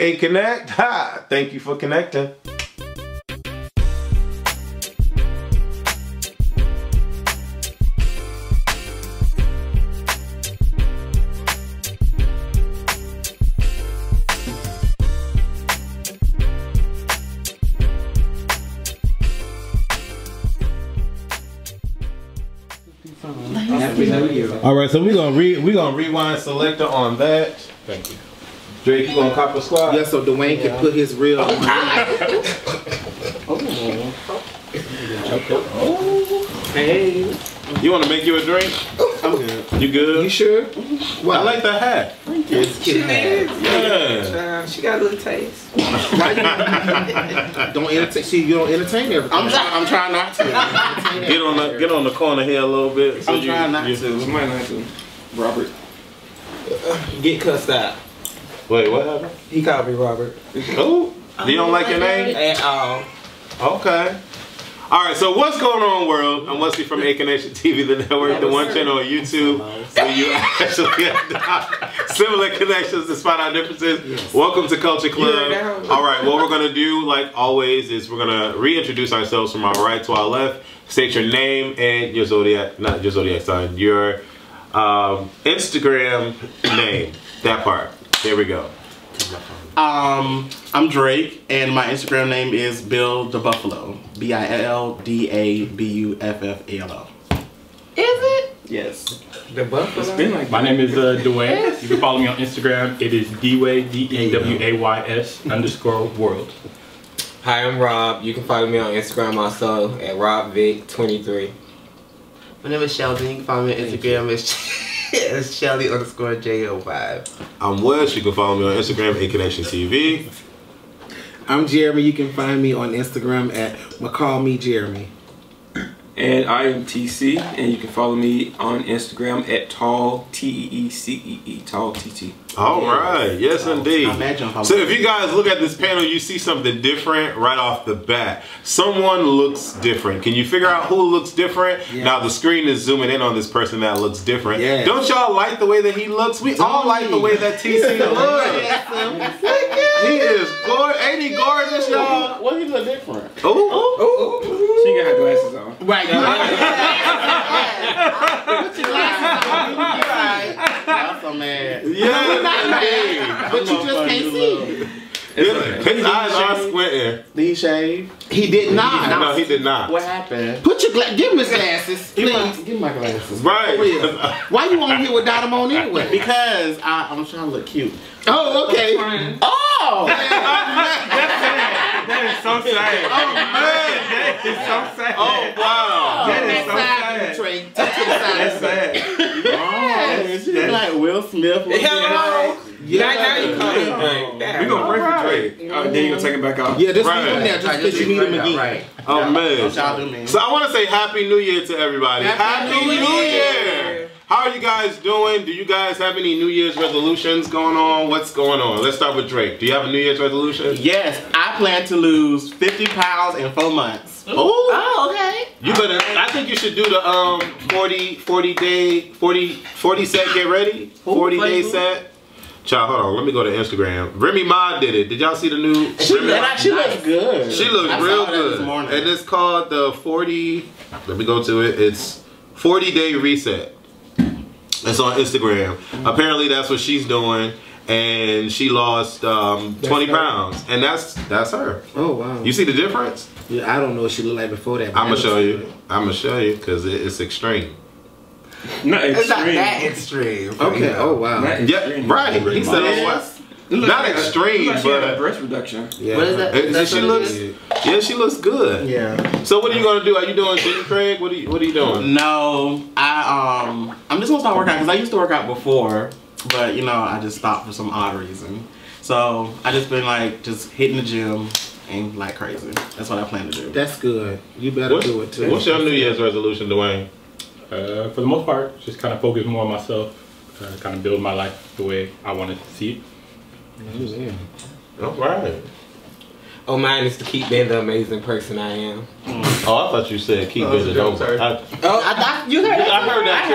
aka Connect. Ha! Thank you for connecting. All right, so we're gonna rewind selector on that. Thank you. Drake, you gonna cop a squad? Yeah, so Dwayne can put his real. Hey. You want to make you a drink? I'm good. You good? You sure? Well, I like the hat. Yeah. She got a little taste. Why don't entertain? See, you don't entertain everything. I'm trying not to. Get on the corner here a little bit. So I'm trying not to. We might not to. Robert. Get cussed out. Wait, what happened? He called me Robert. Oh, you don't like your name? At all. Okay. All right, so what's going on, world? I'm Wesley from ACONNECTIONTV, the network, the one channel on YouTube where you actually adopt similar connections despite our differences. Yes. Welcome to Culture Clubb. All right, what we're gonna do, like always, is we're gonna reintroduce ourselves from our right to our left. State your name and your zodiac, not your zodiac sign, your Instagram name. That part. There we go. I'm Drake, and my Instagram name is Bill the Buffalo. BILLDABUFFALO. Is it? Yes. The Buffalo? It's been like my name is Dwayne. You can follow me on Instagram. It is Dway, DEWAYS_world. Hi, I'm Rob. You can follow me on Instagram also at RobVic23. My name is Sheldon. You can follow me on Instagram. It's Shelly_J05. I'm Wes. You can follow me on Instagram, ACONNECTIONTV. I'm Jeremy. You can find me on Instagram at McCallMeJeremy. And I am TC, and you can follow me on Instagram at Tall TEECEE, Tall TT. All right, yes indeed. So if you guys look at this panel, you see something different right off the bat. Someone looks different. Can you figure out who looks different? Yeah. Now the screen is zooming in on this person that looks different. Yeah. Don't y'all like the way that he looks? We all like the way that TC looks. He is gorgeous. Ain't he gorgeous, y'all? What he look different? Oh. She got her glasses on. Right. Put your glasses on. Y'all so mad. Yeah. But you just can't see. His eyes are squinting. Did he shave? He did not. No, he did not. What happened? Put your give him his glasses, please. Give me my glasses. Right. Why you on here without them on anyway? Because I'm trying to look cute. Oh, okay. Oh. That is so sad. Oh man, That is so sad. oh wow. That is so sad. That's sad. She's like Will Smith. Now you call him Drake. We're going to pray for Drake. Then you're going to take him back out. Yeah, just leave him there just because you need him again. Right. Oh man. So I want to say Happy New Year to everybody. Happy New Year. How are you guys doing? Do you guys have any New Year's resolutions going on? What's going on? Let's start with Drake. Do you have a New Year's resolution? Yes, I plan to lose 50 pounds in 4 months. Ooh. Oh, okay. You better. I think you should do the 40 set get ready. 40 day set. Child, hold on. Let me go to Instagram. Remy Ma did it. Did y'all see the new? She looks good. She looks real good. And it's called the 40. Let me go to it. It's 40 day reset. It's on Instagram. Apparently that's what she's doing, and she lost 20 pounds, and that's her. Oh wow! You see the difference? Yeah, I don't know what she looked like before that. I'm gonna show you. I'm gonna show you because it's extreme. Not extreme. It's not that extreme. Okay. Oh wow. Yeah. Right. He said it was. Not extreme, but breast reduction. Yeah. What is that? She looks. Yeah, she looks good. Yeah. So what are you gonna do? Are you doing Jenny Craig? What are you doing? No, I'm just gonna start working out because I used to work out before, but you know I just stopped for some odd reason. So I just been like just hitting the gym and like crazy. That's what I plan to do. That's good. You better do it too. What's your New Year's resolution, Dwayne? For the most part, just kind of focus more on myself, kind of build my life the way I wanted to see it. All right. Oh, mine is to keep being the amazing person I am. Oh, I thought you said keep it. sorry. You heard that? that too.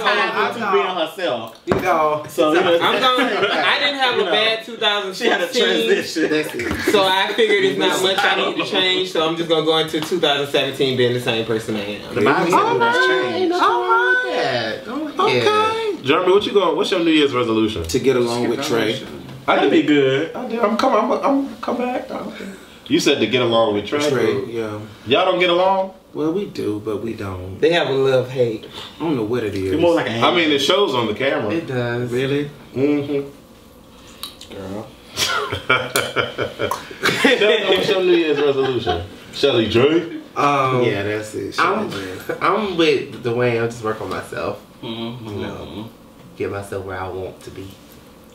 I got being herself. You know, So I didn't have a bad 2016. she had a transition. that's it. So I figured it's not much I need to change, so I'm just gonna go into 2017 being the same person I am. The Bible said that's change. Okay. Jeremy, what you going? What's your New Year's resolution? To get along with Trey. That'd be good. I'm coming. I'm come back. You said to get along with Trey. Trey, yeah. Y'all don't get along? Well, we do, but we don't. They have a love-hate. I don't know what it is. It's more like a I mean, it shows on the camera. It does. Really? Mm-hmm. girl. Shelly, what's your New Year's resolution? Shelly Dre? Yeah, that's it. I'm with Dwayne. I'm just working on myself. Mm-hmm. You know, get myself where I want to be.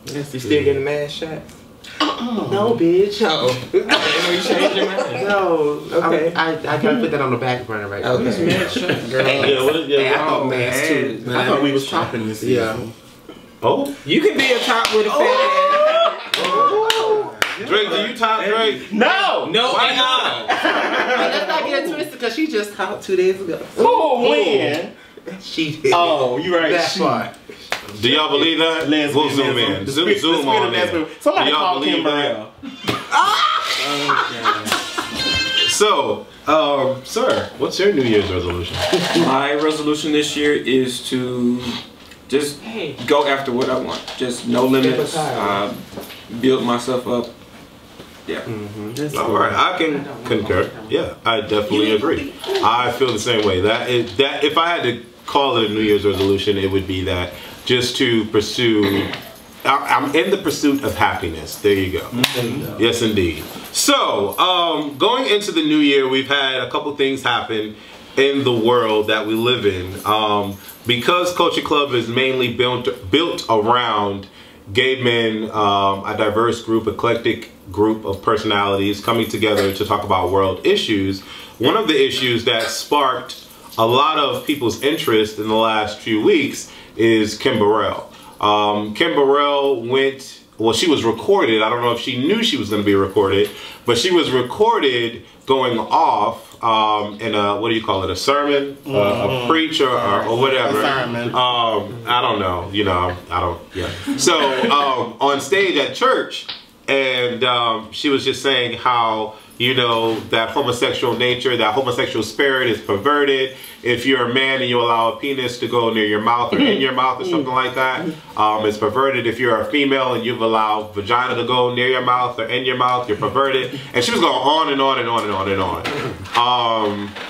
You still getting mad shots? No, bitch. Oh. I didn't know you changed your mind. No. Okay. I gotta put that on the back burner right now. Okay. Yeah, what is, I thought mass too. I thought we was chopping this season. Yeah. Oh? You can be a top with a fat Drake, do you top Drake? No! No, Why at all. But let's not get it twisted because she just talked 2 days ago. Oh, when? She did. Oh, you right. That She- part. Do y'all believe that? Lesbian, We'll zoom in. the Zoom, spirit- zoom the spirit on of in. lesbian. Somebody Do y'all call Kim believe that? Burrell. So, sir, what's your New Year's resolution? My resolution this year is to just go after what I want. Just no limits. Build myself up. Yeah. All right, I can concur. Yeah, I definitely agree. I feel the same way. That if I had to call it a New Year's resolution, it would be that just to pursue. I'm in the pursuit of happiness. There you go. Yes, indeed. So, going into the new year, we've had a couple things happen in the world that we live in. Because Culture Clubb is mainly built around gay men, a diverse group, eclectic group of personalities coming together to talk about world issues. One of the issues that sparked a lot of people's interest in the last few weeks is Kim Burrell. Kim Burrell she was recorded. I don't know if she knew she was going to be recorded, but she was recorded going off in a, what do you call it, a sermon, a preach or whatever. A sermon. I don't know, So on stage at church, and she was just saying how, that homosexual nature, that homosexual spirit is perverted. If you're a man and you allow a penis to go near your mouth or in your mouth or something like that, it's perverted. If you're a female and you've allowed vagina to go near your mouth or in your mouth, you're perverted. And she was going on and on and on and on and on.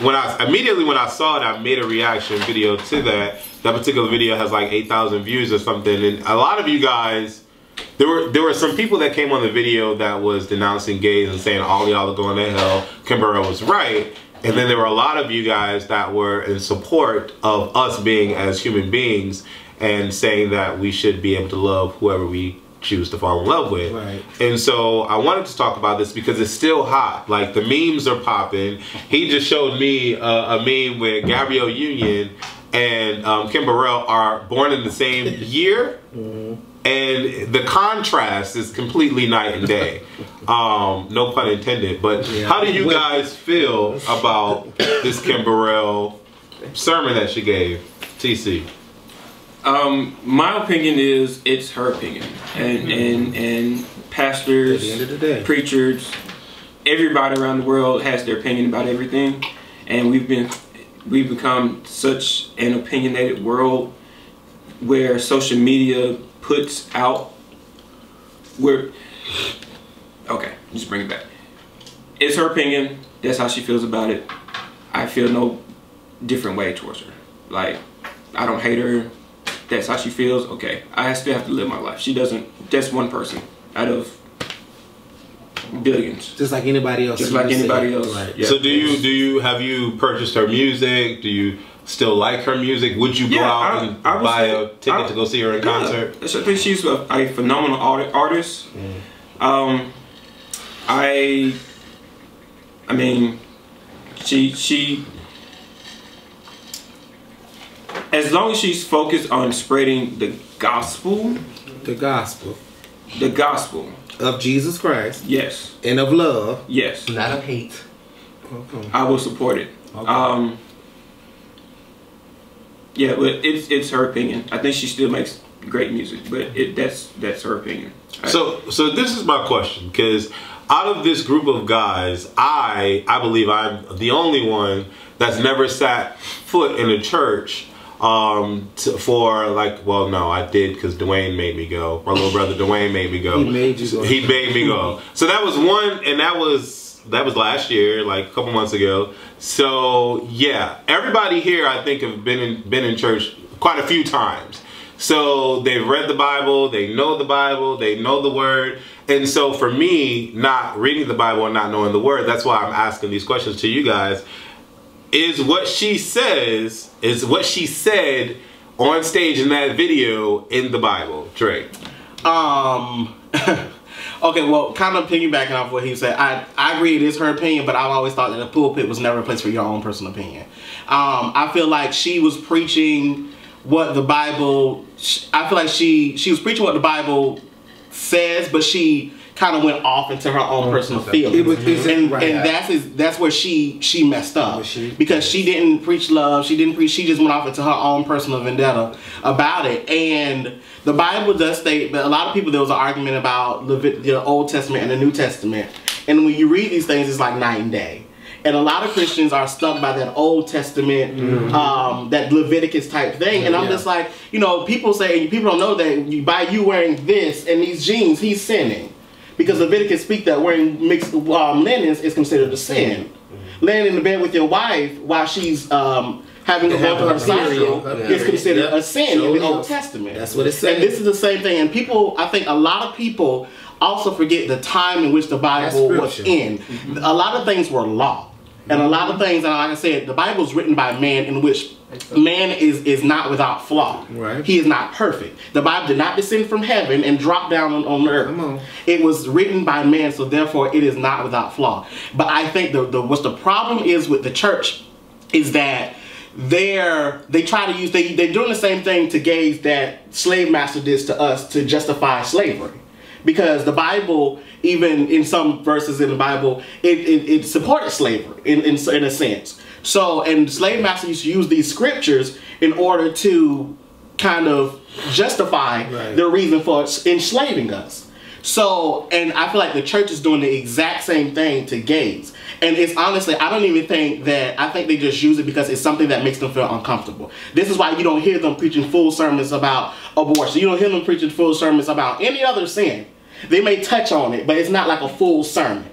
When I saw it, I made a reaction video to that. That particular video has like 8,000 views or something. And a lot of you guys, there were some people that came on the video that was denouncing gays and saying all y'all are going to hell. Kim Burrell was right. And then there were a lot of you guys that were in support of us being as human beings and saying that we should be able to love whoever we choose to fall in love with. Right. And so I wanted to talk about this because it's still hot. Like, the memes are popping. He just showed me a meme where Gabrielle Union and Kim Burrell are born in the same year. And the contrast is completely night and day. No pun intended. But how do you guys feel about this Kim Burrell sermon that she gave? TC. My opinion is it's her opinion. And pastors, at the end of the day, preachers, everybody around the world has their opinion about everything. And we've become such an opinionated world where social media puts out just bring it back. It's her opinion. That's how she feels about it. I feel no different way towards her. Like, I don't hate her. That's how she feels. Okay, I still have to live my life. She doesn't. That's one person out of billions. just like anybody else. Just like anybody else. Right. Yeah. So have you purchased her music? Do you still like her music? Would you go out and buy a ticket to go see her in concert? I think she's a phenomenal artist. I mean, she as long as she's focused on spreading the gospel, the gospel of Jesus Christ. Yes. And of love. Yes. Not of hate. Okay. I will support it. Okay. Yeah, but it's her opinion. I think she still makes great music, but that's her opinion. So this is my question, because out of this group of guys, I believe I'm the only one that's never sat foot in a church for like, well, no, I did because Dwayne made me go. My little brother Dwayne made me go. He made you go. He made me go. So that was one, and that was last year, like a couple months ago. So yeah, everybody here I think have been in church quite a few times. So they've read the Bible, they know the word. And so for me, not reading the Bible and not knowing the word, that's why I'm asking these questions to you guys. Is what she said on stage in that video in the Bible, Trey? Okay, well, kind of piggybacking off what he said, I agree it is her opinion, but I've always thought that the pulpit was never a place for your own personal opinion. I feel like she was preaching what the Bible, I feel like she was preaching what the Bible says, but she kind of went off into her own personal feelings. And that's where she messed up. Because she didn't preach love, she just went off into her own personal vendetta about it. And the Bible does state, but a lot of people, there was an argument about the Old Testament and the New Testament. And when you read these things, it's like night and day. And a lot of Christians are stuck by that Old Testament, that Leviticus type thing. And I'm just like, you know, people don't know that by you wearing this and these jeans, he's sinning. Because Leviticus speak that wearing mixed linens is considered a sin. Laying in the bed with your wife while she's having to go through her cycle is considered a sin in the Old Testament. That's what it says. And this is the same thing. And people, I think a lot of people also forget the time in which the Bible was in. A lot of things were law. And a lot of things, and like I said, the Bible is written by man, in which man is not without flaw. Right. He is not perfect. The Bible did not descend from heaven and drop down on earth. Come on. It was written by man, so therefore it is not without flaw. But I think what's the problem is with the church is that they're doing the same thing to gays that slave master did to us to justify slavery. Because the Bible, even in some verses in the Bible, it supported slavery in a sense. So, and slave masters used to use these scriptures in order to kind of justify their reason for enslaving us. So, and I feel like the church is doing the exact same thing to gays. And it's honestly, I don't even think that, I think they just use it because it's something that makes them feel uncomfortable. This is why you don't hear them preaching full sermons about abortion. You don't hear them preaching full sermons about any other sin. They may touch on it, but it's not like a full sermon.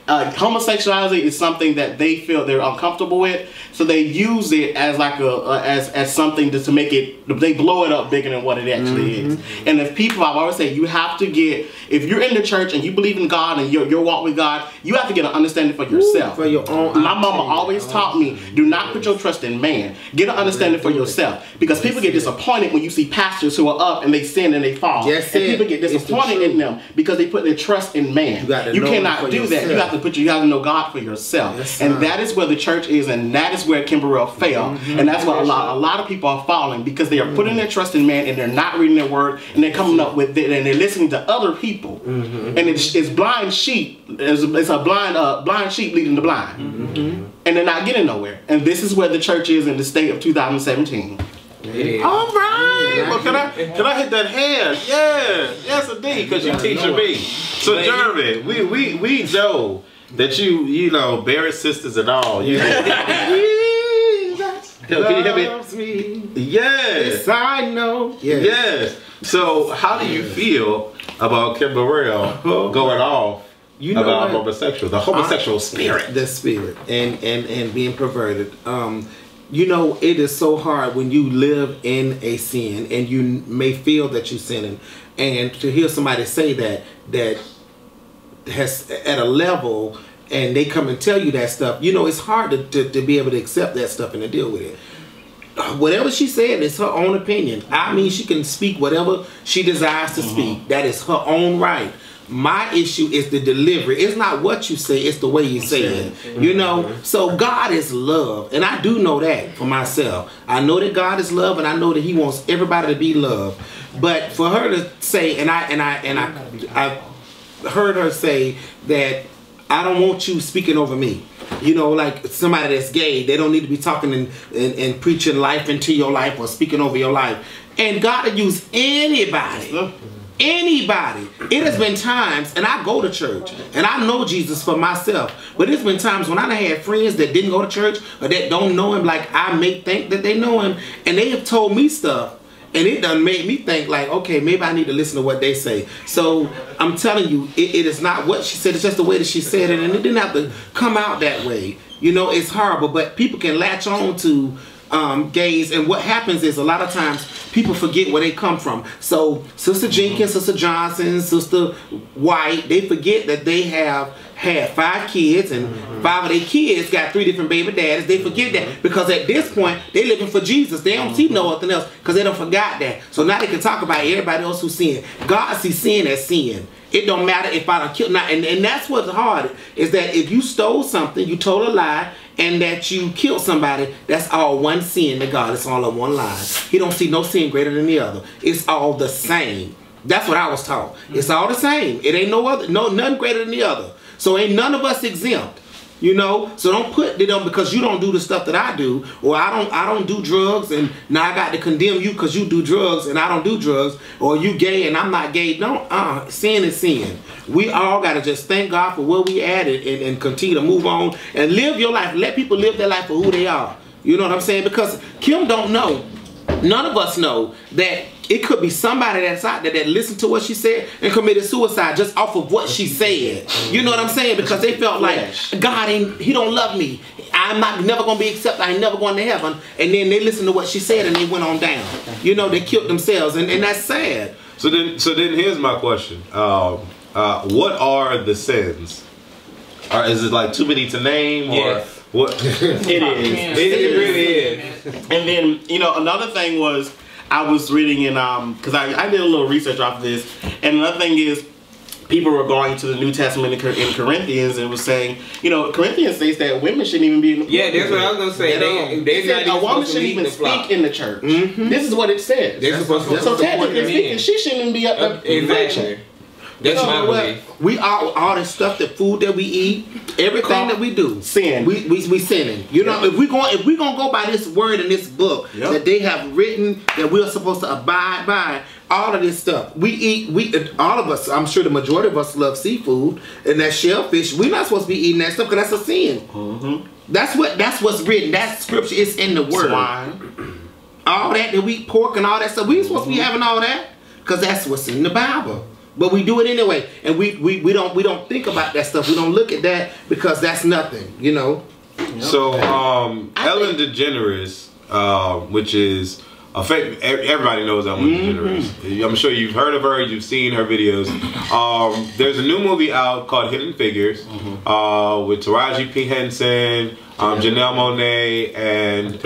Homosexuality is something that they feel they're uncomfortable with, so they use it as like as something to make it, they blow it up bigger than what it actually is. And if people, I've always said, you have to get, if you're in the church and you believe in God and your walk with God, you have to get an understanding for yourself. For your own. My mama always taught me, do not put your trust in man. Get an understanding for yourself. Because people get disappointed when you see pastors who are up and they sin and they fall. And people get disappointed in them because they put their trust in man. You cannot do that. You have to know God for yourself. And that is where the church is, and that is where Burrell failed. And that's where a lot of people are falling, because they are putting their trust in man and they're not reading their word, and they're coming up with it, and they're listening to other people. And it's blind sheep. It's a blind sheep leading the blind. And they're not getting nowhere. And this is where the church is in the state of 2017. All right. Well, can I hit that hand? Yeah. Yes, indeed. Because you teaching me. So, Jeremy, we know that you know, Barrett sisters and all. You can you hear me? Yes. I know. Yes. So, how do you feel about Burrell going off about homosexual, the homosexual spirit? The spirit and being perverted. You know, it is so hard when you live in a sin and you may feel that you're sinning, and to hear somebody say that has at a level, and they come and tell you that stuff, you know, it's hard to be able to accept that stuff and to deal with it. Whatever she said is her own opinion. I mean, she can speak whatever she desires to speak. That is her own right. My issue is the delivery. It's not what you say, it's the way you say it. You know? So God is love. And I do know that for myself. I know that God is love, and I know that He wants everybody to be loved. But for her to say, and I heard her say that I don't want you speaking over me. You know, like somebody that's gay, they don't need to be talking and preaching life into your life or speaking over your life. And God will use anybody. Anybody. It has been times, and I go to church, and I know Jesus for myself, but it's been times when I had friends that didn't go to church or that don't know Him like I may think that they know Him, and they have told me stuff, and it done made me think like, okay, maybe I need to listen to what they say. So I'm telling you, it is not what she said, it's just the way that she said it, and it didn't have to come out that way. You know, it's horrible, but people can latch on to gays, and what happens is a lot of times people forget where they come from. So Sister Jenkins, Sister Johnson, Sister White, they forget that they have had 5 kids, and 5 of their kids got 3 different baby daddies. They forget that because at this point they living for Jesus. They don't see nothing else because they don't forgot that. So now they can talk about everybody else who's sin. God sees sin as sin. It don't matter if I don't kill. Now, and that's what's hard, is that if you stole something, you told a lie, and that you killed somebody, that's all one sin to God. It's all of one lie. He don't see no sin greater than the other. It's all the same. That's what I was taught. It's all the same. It ain't nothing greater than the other. So ain't none of us exempt. You know, so don't put it on because you don't do the stuff that I do, or I don't do drugs, and now I got to condemn you because you do drugs and I don't do drugs, or you gay and I'm not gay. No, sin is sin. We all got to just thank God for where we at and continue to move on and live your life. Let people live their life for who they are. You know what I'm saying? Because Kim don't know. None of us know that it could be somebody that's out there that listened to what she said and committed suicide just off of what she said. You know what I'm saying? Because they felt like God He don't love me. I'm never gonna be accepted. I ain't never going to heaven. And then they listened to what she said and they went on down. You know, they killed themselves, and that's sad. So then here's my question. What are the sins? Is it like too many to name, or? Yes. What? It is. It really is. And then, you know, another thing was, I was reading in, because I did a little research off this, and another thing is, people were going to the New Testament in Corinthians and was saying, you know, Corinthians states that women shouldn't even be in the Yeah, that's what I was gonna say. They said a woman shouldn't even speak in the church. This is what it says. They're supposed to. So technically speaking, she shouldn't even be up there. Exactly. That's my belief. We all the stuff, the food that we eat, everything that we do, sin. We sinning. You know, if we gonna go by this word in this book that they have written that we're supposed to abide by, all of this stuff we eat. All of us, I'm sure the majority of us love seafood and that shellfish. We're not supposed to be eating that stuff because that's a sin. That's what's written. That scripture is in the word. Swine. All that we eat, pork and all that stuff. We ain't supposed to be having all that because that's what's in the Bible. But we do it anyway, and we don't think about that stuff. We don't look at that because that's nothing, you know. So Ellen DeGeneres, which is everybody knows Ellen DeGeneres. I'm sure you've heard of her, you've seen her videos. There's a new movie out called Hidden Figures with Taraji P. Henson, Janelle Monáe, and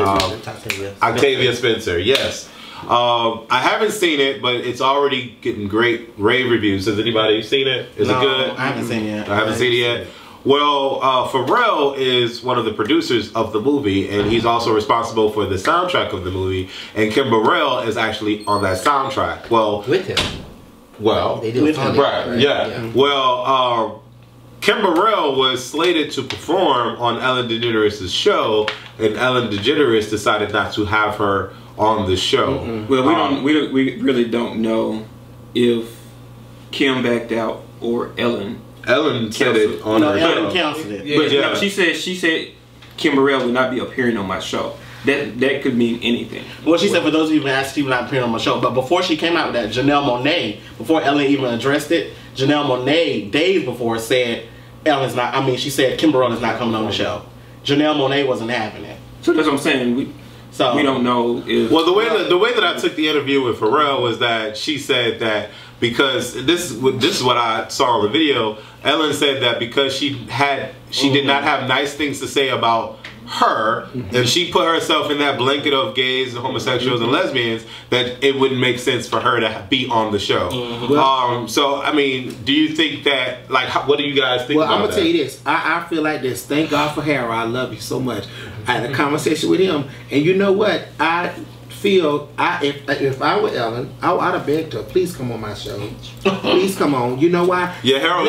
Octavia Spencer. Yes. I haven't seen it, but it's already getting great rave reviews. Has anybody seen it? Is it good? I haven't seen it yet. I haven't seen it yet. Well, Burrell is one of the producers of the movie, and he's also responsible for the soundtrack of the movie. And Kim Burrell is actually on that soundtrack. Well, With him. Well, They do it on it, right? Yeah. Well, Kim Burrell was slated to perform on Ellen DeGeneres' show, and Ellen DeGeneres decided not to have her on the show. Well, we really don't know if Kim backed out or Ellen. Ellen said it on her show. Ellen canceled it. But no, she said Kim Burrell would not be appearing on my show. That could mean anything. Well, she said for those of you who asked, she was not appearing on my show. But before she came out with that, Janelle Monáe, before Ellen even addressed it, Janelle Monáe days before said she said Kim Burrell is not coming on the show. Janelle Monáe wasn't having it. So that's what I'm saying. We don't know if. Well, the way that I took the interview with Burrell was that she said that because this is what I saw on the video. Ellen said that because she did not have nice things to say about her, and she put herself in that blanket of gays and homosexuals and lesbians, that it wouldn't make sense for her to be on the show. So I mean, do you think that, like, what do you guys think about that? Well, I'm gonna tell you this. I feel like this. Thank God for Harold. I love you so much. I had a conversation with him, and you know what? I feel if I were Ellen, I'd have begged her, please come on my show. Please come on. You know why? Yeah, Harold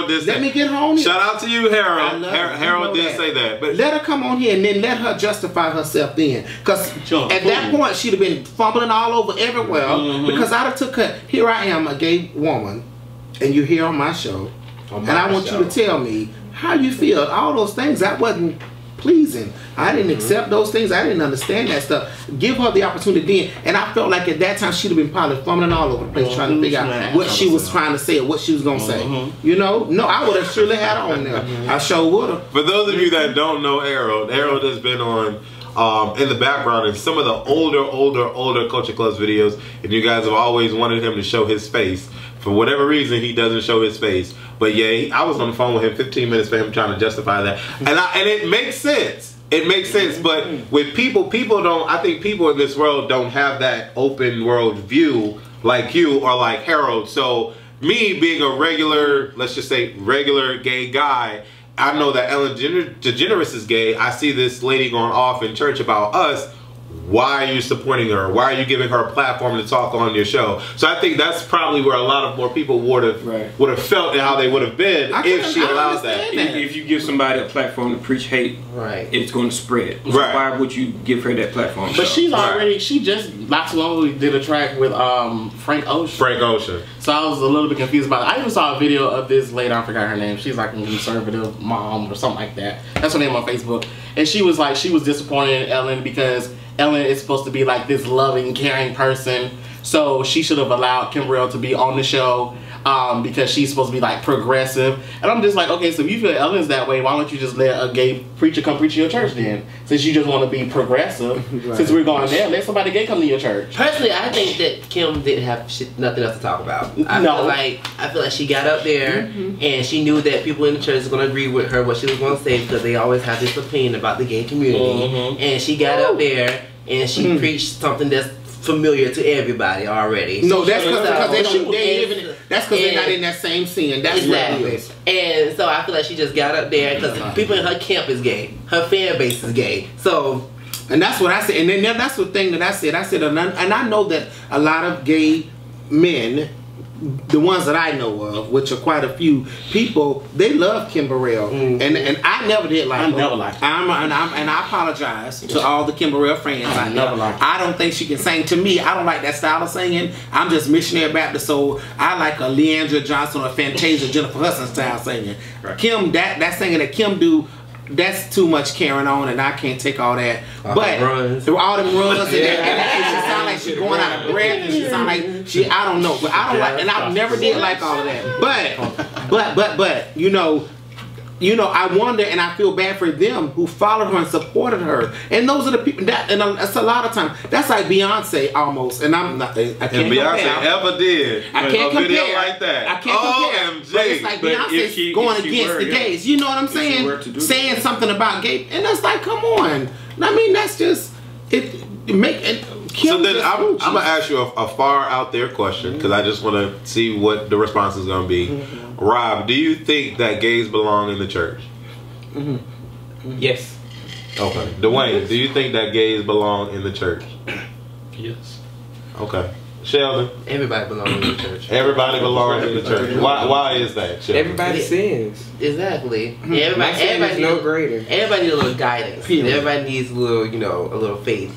did. Let me get home. Shout out to you, Harold. Harold did that. say that. But let her come on here and then let her justify herself then. Because at that point, she'd have been fumbling all over everywhere. Because I'd have took her. Here I am, a gay woman, and you're here on my show. And I want you to tell me how you feel. All those things, that wasn't pleasing. I didn't accept those things. I didn't understand that stuff. Give her the opportunity then. And I felt like at that time she'd have been probably fumbling all over the place trying to figure out what she was trying to say or what she was going to say. You know? No, I would have surely had her on there. I sure would have. For those of you that don't know Harold has been on in the background in some of the older Culture Club's videos, and you guys have always wanted him to show his face. For whatever reason, he doesn't show his face. But yeah, I was on the phone with him 15 minutes for him trying to justify that. And it makes sense. It makes sense. But with people don't, I think people in this world don't have that open world view like you or like Harold. So me being a regular, let's just say regular gay guy, I know that Ellen DeGeneres is gay. I see this lady going off in church about us. Why are you supporting her? Why are you giving her a platform to talk on your show? So I think that's probably where a lot of more people would have felt and how they would have been if she allowed that. If you give somebody a platform to preach hate, it's going to spread. So why would you give her that platform? But she's already, she just not too long ago did a track with Frank Ocean. Frank Ocean. So I was a little bit confused about it. I even saw a video of this lady, I forgot her name. She's like a conservative mom or something like that. That's her name on Facebook. And she was like, she was disappointed in Ellen because Ellen is supposed to be like this loving, caring person. So she should have allowed Kim Burrell to be on the show because she's supposed to be like progressive. And I'm just like, okay, so if you feel Ellen's that way, why don't you just let a gay preacher come preach in your church then? Since you just want to be progressive, since we're going there, let somebody gay come to your church. Personally, I think that Kim didn't have nothing else to talk about. I feel like she got up there and she knew that people in the church was going to agree with her what she was going to say because they always have this opinion about the gay community. And she got up there and she preached something that's familiar to everybody already. No, that's because they don't. That's because they're not in that same scene. That's what it is. And so I feel like she just got up there because people in her camp is gay. Her fan base is gay. So. And that's what I said. And then that's the thing that I said. And I know that a lot of gay men, the ones that I know of, which are quite a few people, they love Kim Burrell, and I never did like her. Never liked her. And I apologize to all the Kim Burrell fans. I don't think she can sing. To me, I don't like that style of singing. I'm just missionary Baptist, so I like a Leandra Johnson or Fantasia, Jennifer Hudson style singing. Kim, that singing that Kim do. That's too much carrying on, and I can't take all that. But through all them runs, and she sound like she's going out of breath, and she sound like I don't know, but I don't like, and I never did like all of that. But you know, I wonder, and I feel bad for them who followed her and supported her, and those are the people that, and that's a lot of times. That's like Beyonce almost, and I'm not. I can't and Beyonce compare. ever did. I can't compare. Video like that. I can't compare. But it's like Beyonce's going against the gays. You know what I'm saying? Saying something about gay, and that's like, come on. I mean, that's just it. So then I'm gonna ask you a far out there question because I just want to see what the response is gonna be. Rob, do you think that gays belong in the church? Yes. Okay. Dwayne, do you think that gays belong in the church? Yes. Okay. Sheldon? Everybody belongs in the church. Everybody belongs in the church. Why is that, Sheldon? Everybody sins. Exactly. Everybody no greater. Everybody needs a little guidance. Everybody needs a little, a little faith.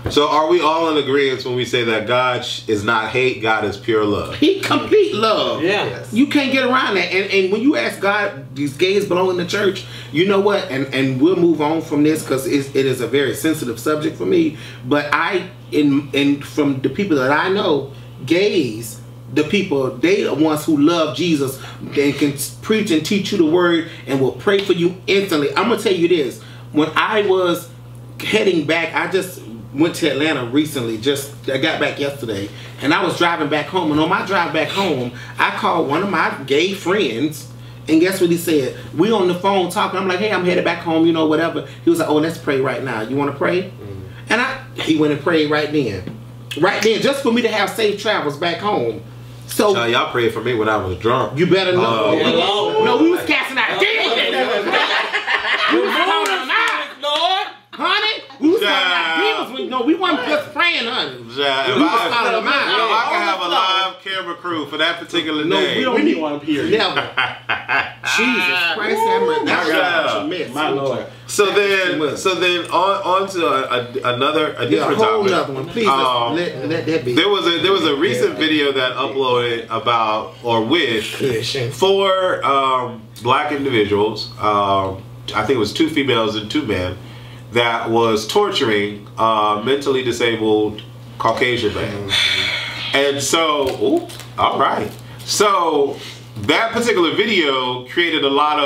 So are we all in agreement when we say that God is not hate, God is pure love? He complete love. Yeah. Yes. You can't get around that. And when you ask God, these gays belong in the church, you know what? And we'll move on from this because it is a very sensitive subject for me. But from the people that I know, gays, the people, they are ones who love Jesus and can preach and teach you the word and will pray for you instantly. I'm going to tell you this. When I was heading back, I just went to Atlanta recently. I got back yesterday, and I was driving back home. And on my drive back home, I called one of my gay friends, And guess what he said? We on the phone talking. I'm like, hey, I'm headed back home, you know, whatever. He was like, oh, let's pray right now. You want to pray? And he went and prayed right then. Right then, just for me to have safe travels back home. So y'all prayed for me when I was drunk. You better know. No, we was casting out demons. We was calling them out, Lord. Honey, we was calling out demons. No, we wasn't just praying, honey. If I can have a live camera crew for that particular day. We don't need one up here. Never. Jesus Christ, that's my Lord. So then on to a different whole topic. Another one. Please let that be. There was a recent video that uploaded about or with 4 black individuals. I think it was 2 females and 2 men that was torturing mentally disabled Caucasian man. And so, all right. So that particular video created a lot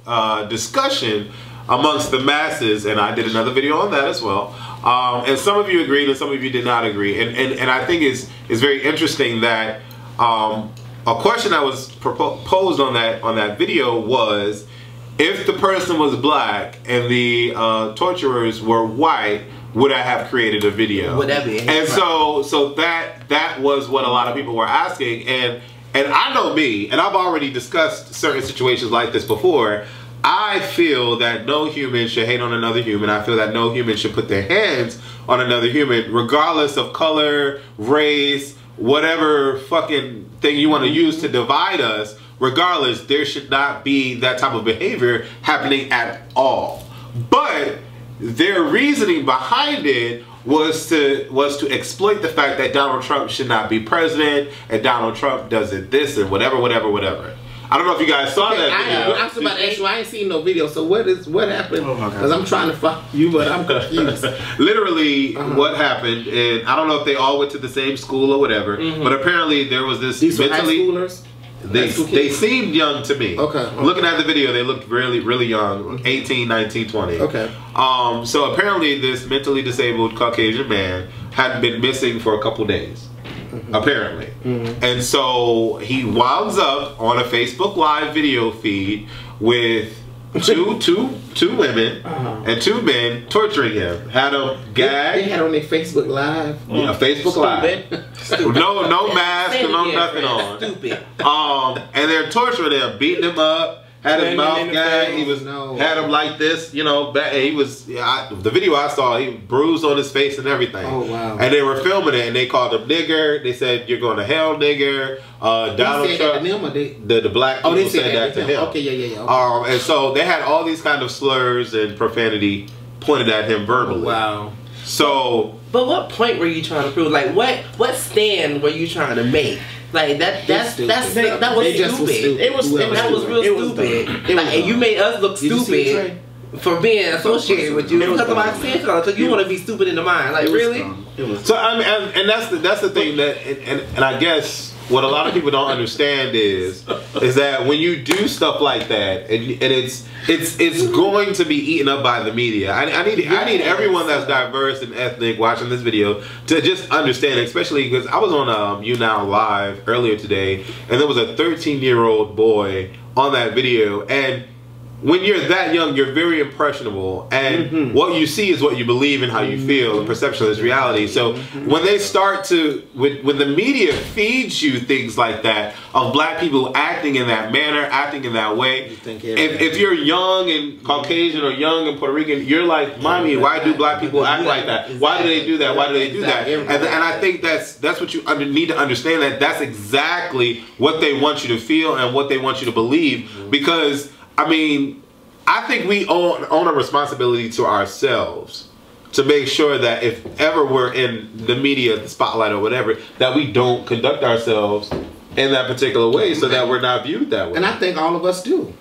of discussion amongst the masses, and I did another video on that as well. And some of you agreed, and some of you did not agree. And I think it's very interesting that a question that was posed on that video was, if the person was black and the torturers were white, would I have created a video? Would that be? And so that was what a lot of people were asking, and I know me, and I've already discussed certain situations like this before. I feel that no human should hate on another human. I feel that no human should put their hands on another human, regardless of color, race, whatever fucking thing you want to use to divide us. Regardless, there should not be that type of behavior happening at all. But their reasoning behind it was to exploit the fact that Donald Trump should not be president, and Donald Trump does it this and whatever. I don't know if you guys saw that video. I was about to ask you, I ain't seen no video, so what happened? Because I'm trying to fuck you, but I'm confused. Literally, what happened, and I don't know if they all went to the same school or whatever, but apparently there was this These were high schoolers? They seemed young to me. Okay. Looking at the video, they looked really, really young. 18, 19, 20. Okay. So apparently this mentally disabled Caucasian man had been missing for a couple days. Apparently. And so he winds up on a Facebook Live video feed with two women and 2 men torturing him. Had him gagged. They had on their Facebook Live. Yeah, Facebook Live. No mask, no nothing on. Stupid. And they're torturing him, beating him up. Had his mouth gagged. He was had him like this, you know. He was the video I saw. He bruised on his face and everything. Oh wow! And they were filming it, and they called him nigger. They said, "You're going to hell, nigger." Donald Trump. The black people said that to him. Okay, yeah. Okay. And so they had all these kind of slurs and profanity pointed at him verbally. Oh, wow. So. But what point were you trying to prove? Like what stand were you trying to make? Like that was stupid. It was real stupid. And you made us look stupid for being associated with you because of our skin color. So you want to be stupid in the mind? Like really? So I mean, and that's the thing that, and I guess what a lot of people don't understand is that when you do stuff like that, and it's going to be eaten up by the media. I need everyone that's diverse and ethnic watching this video to just understand, especially because I was on You Now Live earlier today, and there was a 13-year-old boy on that video, and when you're that young, you're very impressionable, and what you see is what you believe and how you feel, and perception is reality. So when they start to, when the media feeds you things like that, of black people acting in that manner, acting in that way, if you're young and Caucasian or young and Puerto Rican, you're like, mommy, why do black people act like that? Why do they do that? Why do they do that? And I think that's what you need to understand, that that's exactly what they want you to feel and what they want you to believe, because I mean, I think we own a responsibility to ourselves to make sure that if ever we're in the media, the spotlight or whatever, that we don't conduct ourselves in that particular way so that we're not viewed that way. And I think all of us do.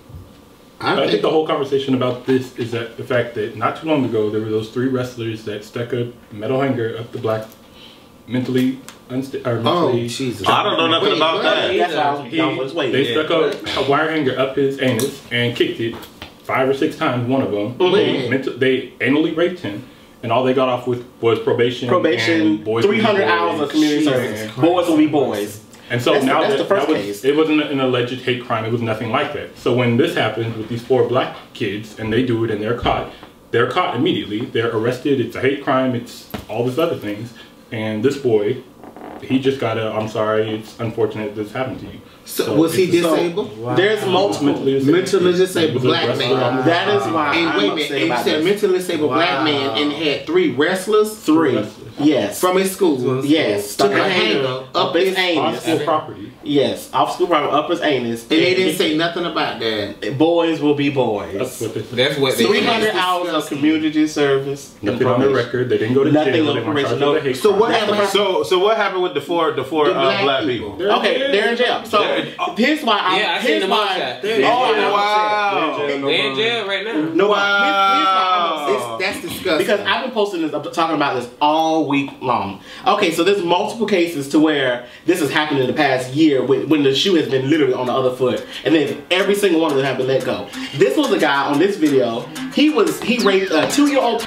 I think the whole conversation about this is that the fact that not too long ago there were those 3 wrestlers that stuck a metal hanger up the black mentally Jesus! I don't know nothing about that. They stuck a wire hanger up his anus and kicked it 5 or 6 times. One of them, they anally raped him, and all they got off with was probation. And boys 300 hours of community service. Boys will be boys. And so that's now the that first was, case. it wasn't an alleged hate crime. It was nothing like that. So when this happens with these 4 black kids and they do it and they're caught immediately. They're arrested. It's a hate crime. It's all this other things. And this boy, he just got a, I'm sorry, it's unfortunate this happened to you. So was he disabled? Wow. There's multiple mentally disabled black man. That is why. And wait a minute, and you said mentally disabled black man and had 3 wrestlers? 3. Yes. From his school? Yes. Took a hanger up his On anus. school property. Yes. Off school property, up his anus. And they didn't say nothing about that. Boys will be boys. That's what they said. That's what they 300 hours of community service. Nothing on the record. They didn't go to Nothing jail. on They weren't probation. charged with a hate So crime. what happened? So what happened with the four black people? Okay, they're in jail. So here's why I seen them all shot. Wow. They're in jail right now. No, here's why That's disgusting. because I've been posting this, I'm talking about this all week long. Okay, so there's multiple cases to where this has happened in the past year when the shoe has been literally on the other foot, and then every single one of them have been let go. This was a guy on this video. He raped a 2-year-old.